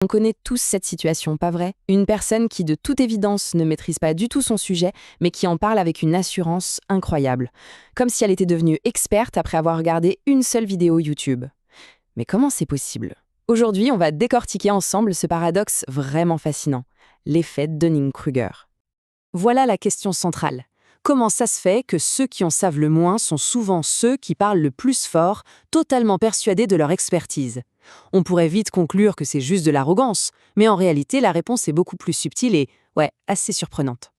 On connaît tous cette situation, pas vrai? Une personne qui, de toute évidence, ne maîtrise pas du tout son sujet, mais qui en parle avec une assurance incroyable. Comme si elle était devenue experte après avoir regardé une seule vidéo YouTube. Mais comment c'est possible? Aujourd'hui, on va décortiquer ensemble ce paradoxe vraiment fascinant, l'effet Dunning-Kruger. Voilà la question centrale. Comment ça se fait que ceux qui en savent le moins sont souvent ceux qui parlent le plus fort, totalement persuadés de leur expertise? On pourrait vite conclure que c'est juste de l'arrogance, mais en réalité, la réponse est beaucoup plus subtile et, assez surprenante.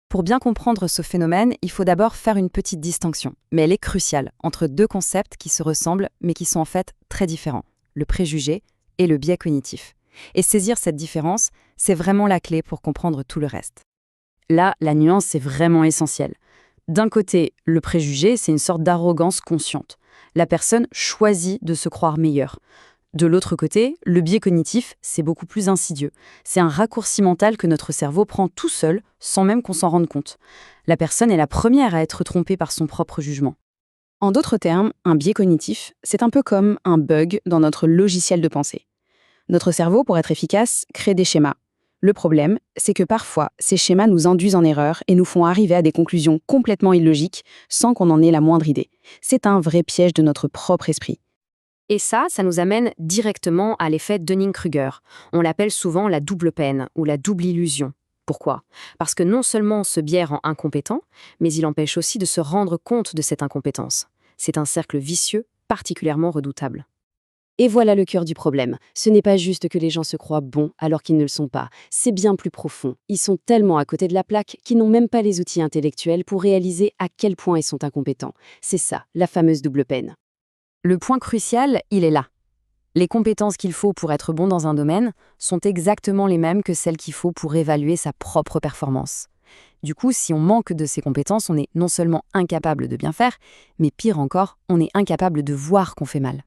Pour bien comprendre ce phénomène, il faut d'abord faire une petite distinction, mais elle est cruciale, entre deux concepts qui se ressemblent, mais qui sont en fait très différents, le préjugé et le biais cognitif. Et saisir cette différence, c'est vraiment la clé pour comprendre tout le reste. Là, la nuance est vraiment essentielle. D'un côté, le préjugé, c'est une sorte d'arrogance consciente. La personne choisit de se croire meilleure. De l'autre côté, le biais cognitif, c'est beaucoup plus insidieux. C'est un raccourci mental que notre cerveau prend tout seul, sans même qu'on s'en rende compte. La personne est la première à être trompée par son propre jugement. En d'autres termes, un biais cognitif, c'est un peu comme un bug dans notre logiciel de pensée. Notre cerveau, pour être efficace, crée des schémas. Le problème, c'est que parfois, ces schémas nous induisent en erreur et nous font arriver à des conclusions complètement illogiques sans qu'on en ait la moindre idée. C'est un vrai piège de notre propre esprit. Et ça nous amène directement à l'effet Dunning-Kruger. On l'appelle souvent la double peine ou la double illusion. Pourquoi? Parce que non seulement ce biais rend incompétent, mais il empêche aussi de se rendre compte de cette incompétence. C'est un cercle vicieux particulièrement redoutable. Et voilà le cœur du problème. Ce n'est pas juste que les gens se croient bons alors qu'ils ne le sont pas. C'est bien plus profond. Ils sont tellement à côté de la plaque qu'ils n'ont même pas les outils intellectuels pour réaliser à quel point ils sont incompétents. C'est ça, la fameuse double peine. Le point crucial, il est là. Les compétences qu'il faut pour être bon dans un domaine sont exactement les mêmes que celles qu'il faut pour évaluer sa propre performance. Du coup, si on manque de ces compétences, on est non seulement incapable de bien faire, mais pire encore, on est incapable de voir qu'on fait mal.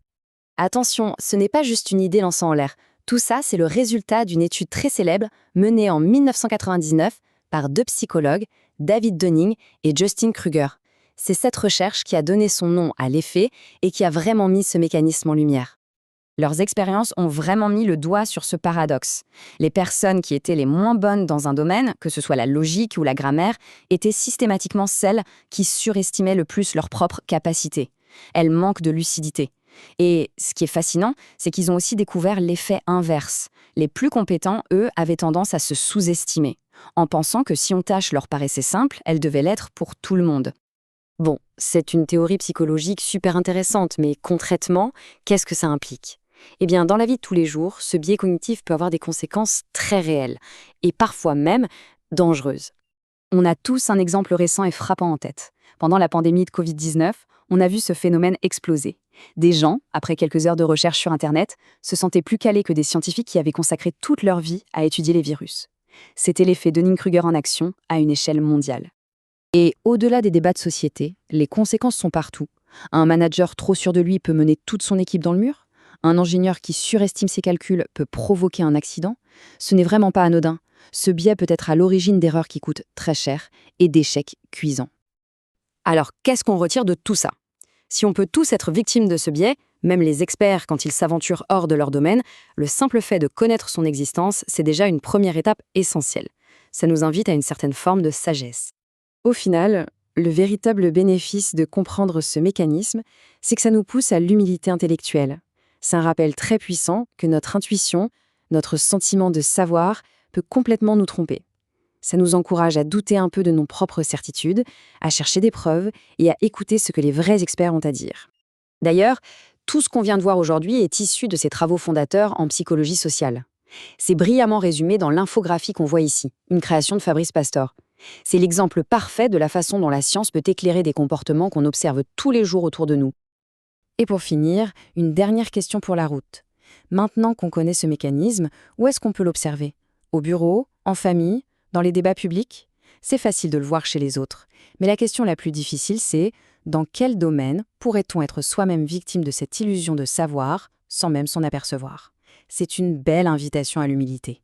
Attention, ce n'est pas juste une idée lancée en l'air. Tout ça, c'est le résultat d'une étude très célèbre menée en 1999 par deux psychologues, David Dunning et Justin Kruger. C'est cette recherche qui a donné son nom à l'effet et qui a vraiment mis ce mécanisme en lumière. Leurs expériences ont vraiment mis le doigt sur ce paradoxe. Les personnes qui étaient les moins bonnes dans un domaine, que ce soit la logique ou la grammaire, étaient systématiquement celles qui surestimaient le plus leurs propres capacités. Elles manquent de lucidité. Et ce qui est fascinant, c'est qu'ils ont aussi découvert l'effet inverse. Les plus compétents, eux, avaient tendance à se sous-estimer, en pensant que si une tâche leur paraissait simple, elle devait l'être pour tout le monde. Bon, c'est une théorie psychologique super intéressante, mais concrètement, qu'est-ce que ça implique? Eh bien, dans la vie de tous les jours, ce biais cognitif peut avoir des conséquences très réelles, et parfois même dangereuses. On a tous un exemple récent et frappant en tête. Pendant la pandémie de Covid-19, on a vu ce phénomène exploser. Des gens, après quelques heures de recherche sur Internet, se sentaient plus calés que des scientifiques qui avaient consacré toute leur vie à étudier les virus. C'était l'effet Dunning-Kruger en action à une échelle mondiale. Et au-delà des débats de société, les conséquences sont partout. Un manager trop sûr de lui peut mener toute son équipe dans le mur. Un ingénieur qui surestime ses calculs peut provoquer un accident. Ce n'est vraiment pas anodin. Ce biais peut être à l'origine d'erreurs qui coûtent très cher et d'échecs cuisants. Alors, qu'est-ce qu'on retire de tout ça? Si on peut tous être victimes de ce biais, même les experts quand ils s'aventurent hors de leur domaine, le simple fait de connaître son existence, c'est déjà une première étape essentielle. Ça nous invite à une certaine forme de sagesse. Au final, le véritable bénéfice de comprendre ce mécanisme, c'est que ça nous pousse à l'humilité intellectuelle. C'est un rappel très puissant que notre intuition, notre sentiment de savoir, peut complètement nous tromper. Ça nous encourage à douter un peu de nos propres certitudes, à chercher des preuves et à écouter ce que les vrais experts ont à dire. D'ailleurs, tout ce qu'on vient de voir aujourd'hui est issu de ces travaux fondateurs en psychologie sociale. C'est brillamment résumé dans l'infographie qu'on voit ici, une création de Fabrice Pastor. C'est l'exemple parfait de la façon dont la science peut éclairer des comportements qu'on observe tous les jours autour de nous. Et pour finir, une dernière question pour la route. Maintenant qu'on connaît ce mécanisme, où est-ce qu'on peut l'observer? Au bureau? En famille? Dans les débats publics? C'est facile de le voir chez les autres. Mais la question la plus difficile, c'est dans quel domaine pourrait-on être soi-même victime de cette illusion de savoir sans même s'en apercevoir? C'est une belle invitation à l'humilité.